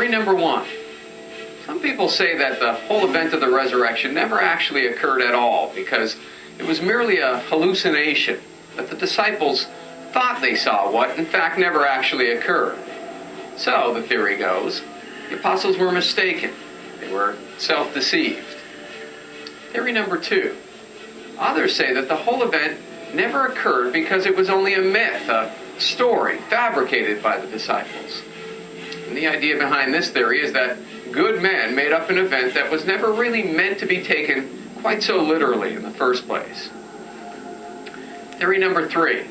Theory number one. Some people say that the whole event of the resurrection never actually occurred at all because it was merely a hallucination, that the disciples thought they saw what in fact never actually occurred. So, the theory goes, the apostles were mistaken. They were self-deceived. Theory number two. Others say that the whole event never occurred because it was only a myth, a story fabricated by the disciples. And the idea behind this theory is that good men made up an event that was never really meant to be taken quite so literally in the first place. Theory number three.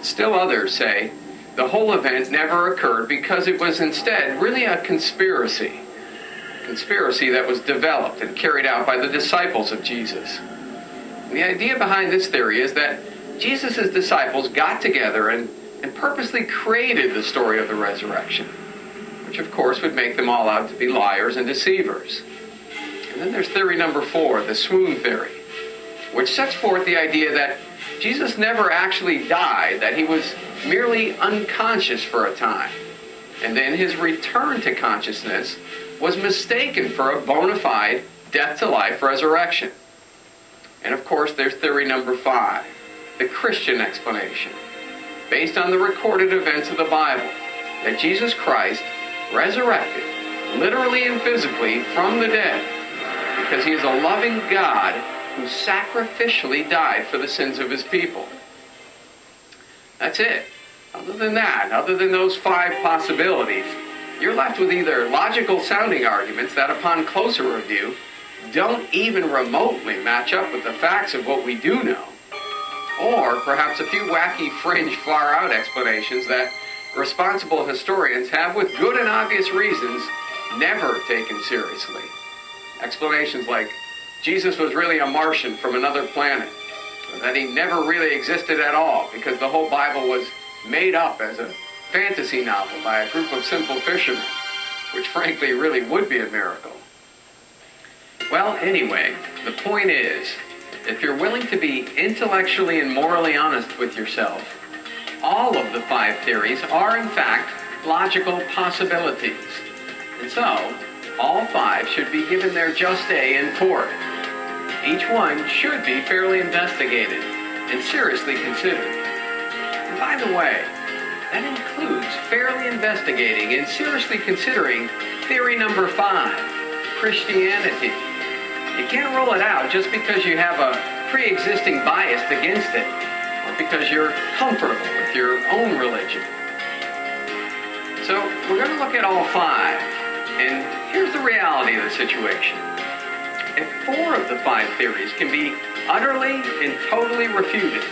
Still others say the whole event never occurred because it was instead really a conspiracy. A conspiracy that was developed and carried out by the disciples of Jesus. And the idea behind this theory is that Jesus' disciples got together and purposely created the story of the resurrection, which of course would make them all out to be liars and deceivers. And then there's theory number four, the swoon theory, which sets forth the idea that Jesus never actually died, that he was merely unconscious for a time. And then his return to consciousness was mistaken for a bona fide death-to-life resurrection. And of course, there's theory number five, the Christian explanation, based on the recorded events of the Bible, that Jesus Christ resurrected, literally and physically, from the dead, because he is a loving God who sacrificially died for the sins of his people. That's it. Other than that, other than those five possibilities, you're left with either logical sounding arguments that upon closer review don't even remotely match up with the facts of what we do know, or perhaps a few wacky fringe far out explanations that responsible historians have, with good and obvious reasons, never taken seriously. Explanations like Jesus was really a Martian from another planet, or that he never really existed at all because the whole Bible was made up as a fantasy novel by a group of simple fishermen, which frankly really would be a miracle. Well, anyway, the point is, if you're willing to be intellectually and morally honest with yourself, all of the five theories are in fact logical possibilities. And so, all five should be given their just day in court. Each one should be fairly investigated and seriously considered. And by the way, that includes fairly investigating and seriously considering theory number five, Christianity. You can't rule it out just because you have a pre-existing bias against it, or because you're comfortable with your own religion. So we're going to look at all five, and here's the reality of the situation. If four of the five theories can be utterly and totally refuted,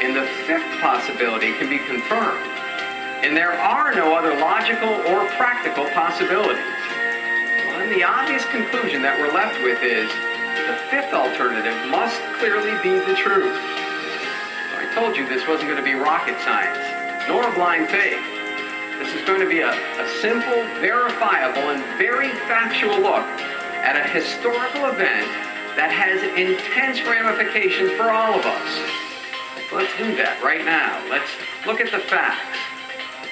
and the fifth possibility can be confirmed, and there are no other logical or practical possibilities, well, then the obvious conclusion that we're left with is the fifth alternative must clearly be the truth. So I told you this wasn't going to be rocket science, nor a blind faith. This is going to be a simple, verifiable, and very factual look at a historical event that has intense ramifications for all of us. Let's do that right now. Let's look at the facts.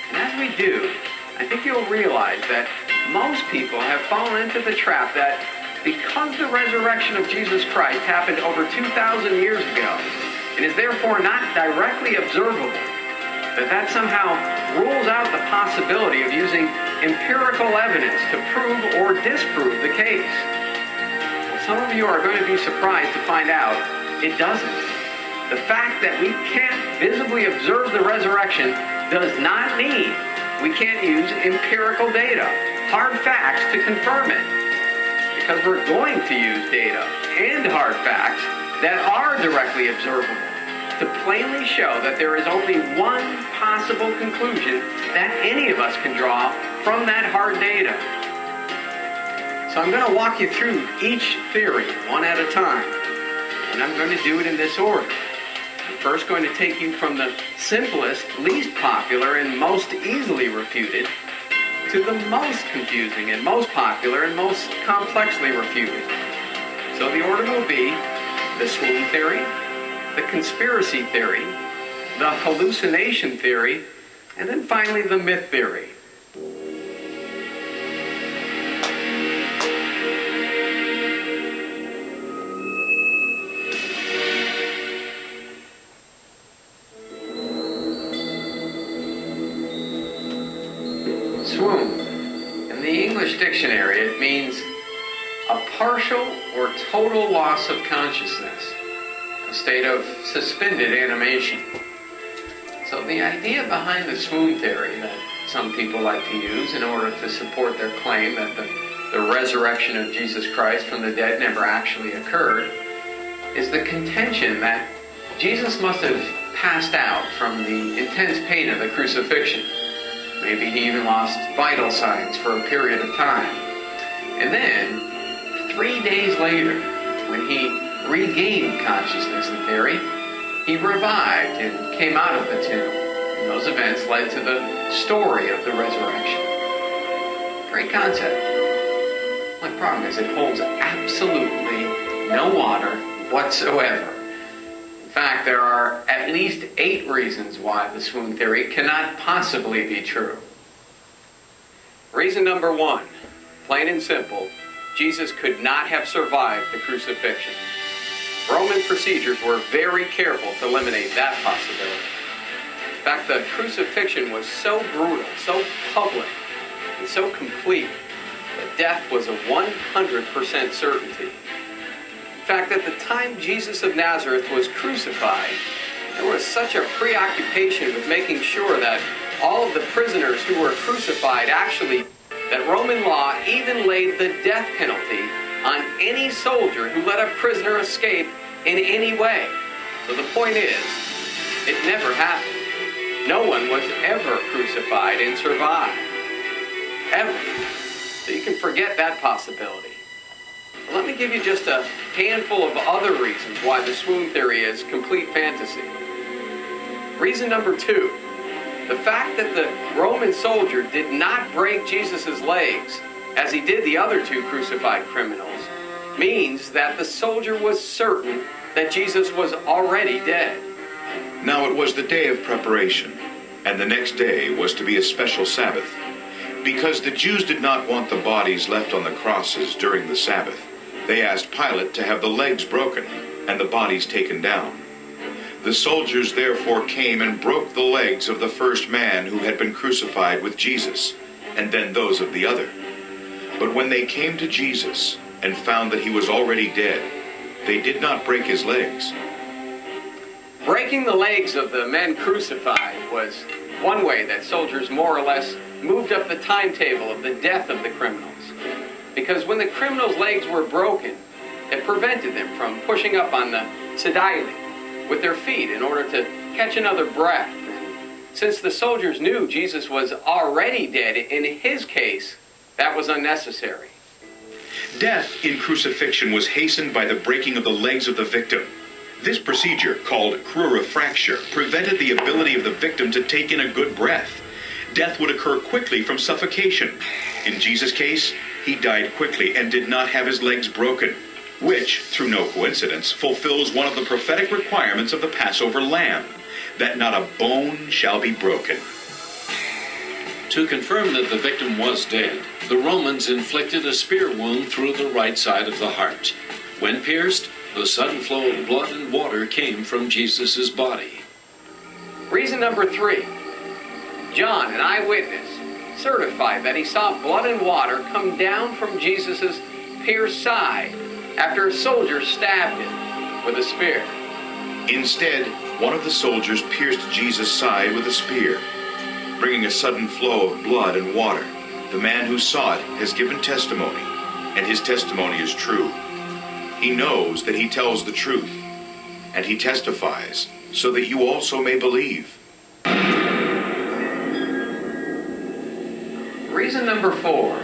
And as we do, I think you'll realize that most people have fallen into the trap that because the resurrection of Jesus Christ happened over 2,000 years ago, it is therefore not directly observable, that somehow rules out the possibility of using empirical evidence to prove or disprove the case. Well, some of you are going to be surprised to find out it doesn't. The fact that we can't visibly observe the resurrection does not mean we can't use empirical data, hard facts, to confirm it. Because we're going to use data and hard facts that are directly observable to plainly show that there is only one possible conclusion that any of us can draw from that hard data. So I'm going to walk you through each theory one at a time, and I'm going to do it in this order. I'm first going to take you from the simplest, least popular, and most easily refuted to the most confusing and most popular and most complexly refuted. So the order will be the swoon theory, the conspiracy theory, the hallucination theory, and then finally the myth theory. In the English dictionary, it means a partial or total loss of consciousness, a state of suspended animation. So the idea behind the swoon theory that some people like to use in order to support their claim that the resurrection of Jesus Christ from the dead never actually occurred is the contention that Jesus must have passed out from the intense pain of the crucifixion. Maybe he even lost vital signs for a period of time. And then, 3 days later, when he regained consciousness in theory, he revived and came out of the tomb. And those events led to the story of the resurrection. Great concept. My problem is it holds absolutely no water whatsoever. In fact, there are at least 8 reasons why the swoon theory cannot possibly be true. Reason number 1, plain and simple, Jesus could not have survived the crucifixion. Roman procedures were very careful to eliminate that possibility. In fact, the crucifixion was so brutal, so public, and so complete that death was a 100% certainty. In fact, at the time Jesus of Nazareth was crucified, there was such a preoccupation with making sure that all of the prisoners who were crucified that Roman law even laid the death penalty on any soldier who let a prisoner escape in any way. So the point is, it never happened. No one was ever crucified and survived. Ever. So you can forget that possibility. But let me give you just a handful of other reasons why the swoon theory is complete fantasy. Reason number 2, the fact that the Roman soldier did not break Jesus' legs, as he did the other 2 crucified criminals, means that the soldier was certain that Jesus was already dead. Now it was the day of preparation, and the next day was to be a special Sabbath, because the Jews did not want the bodies left on the crosses during the Sabbath. They asked Pilate to have the legs broken and the bodies taken down. The soldiers therefore came and broke the legs of the first man who had been crucified with Jesus, and then those of the other. But when they came to Jesus and found that he was already dead, they did not break his legs. Breaking the legs of the men crucified was one way that soldiers more or less moved up the timetable of the death of the criminals. Because when the criminals' legs were broken, it prevented them from pushing up on the sedile with their feet in order to catch another breath. And since the soldiers knew Jesus was already dead, in his case, that was unnecessary. Death in crucifixion was hastened by the breaking of the legs of the victim. This procedure, called crurifracture, prevented the ability of the victim to take in a good breath. Death would occur quickly from suffocation. In Jesus' case, he died quickly and did not have his legs broken, which, through no coincidence, fulfills one of the prophetic requirements of the Passover lamb, that not a bone shall be broken. To confirm that the victim was dead, the Romans inflicted a spear wound through the right side of the heart. When pierced, the sudden flow of blood and water came from Jesus' body. Reason number 3, John, an eyewitness, certified that he saw blood and water come down from Jesus' pierced side after a soldier stabbed him with a spear. Instead, one of the soldiers pierced Jesus' side with a spear, bringing a sudden flow of blood and water. The man who saw it has given testimony, and his testimony is true. He knows that he tells the truth, and he testifies, so that you also may believe. Reason number 4,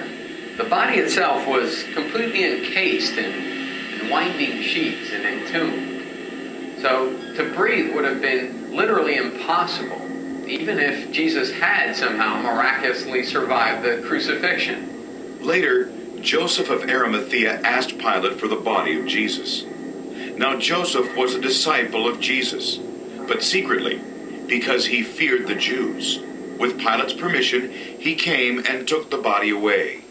the body itself was completely encased in winding sheets and entombed. So to breathe would have been literally impossible, even if Jesus had somehow miraculously survived the crucifixion. Later, Joseph of Arimathea asked Pilate for the body of Jesus. Now Joseph was a disciple of Jesus, but secretly, because he feared the Jews. With Pilate's permission, he came and took the body away.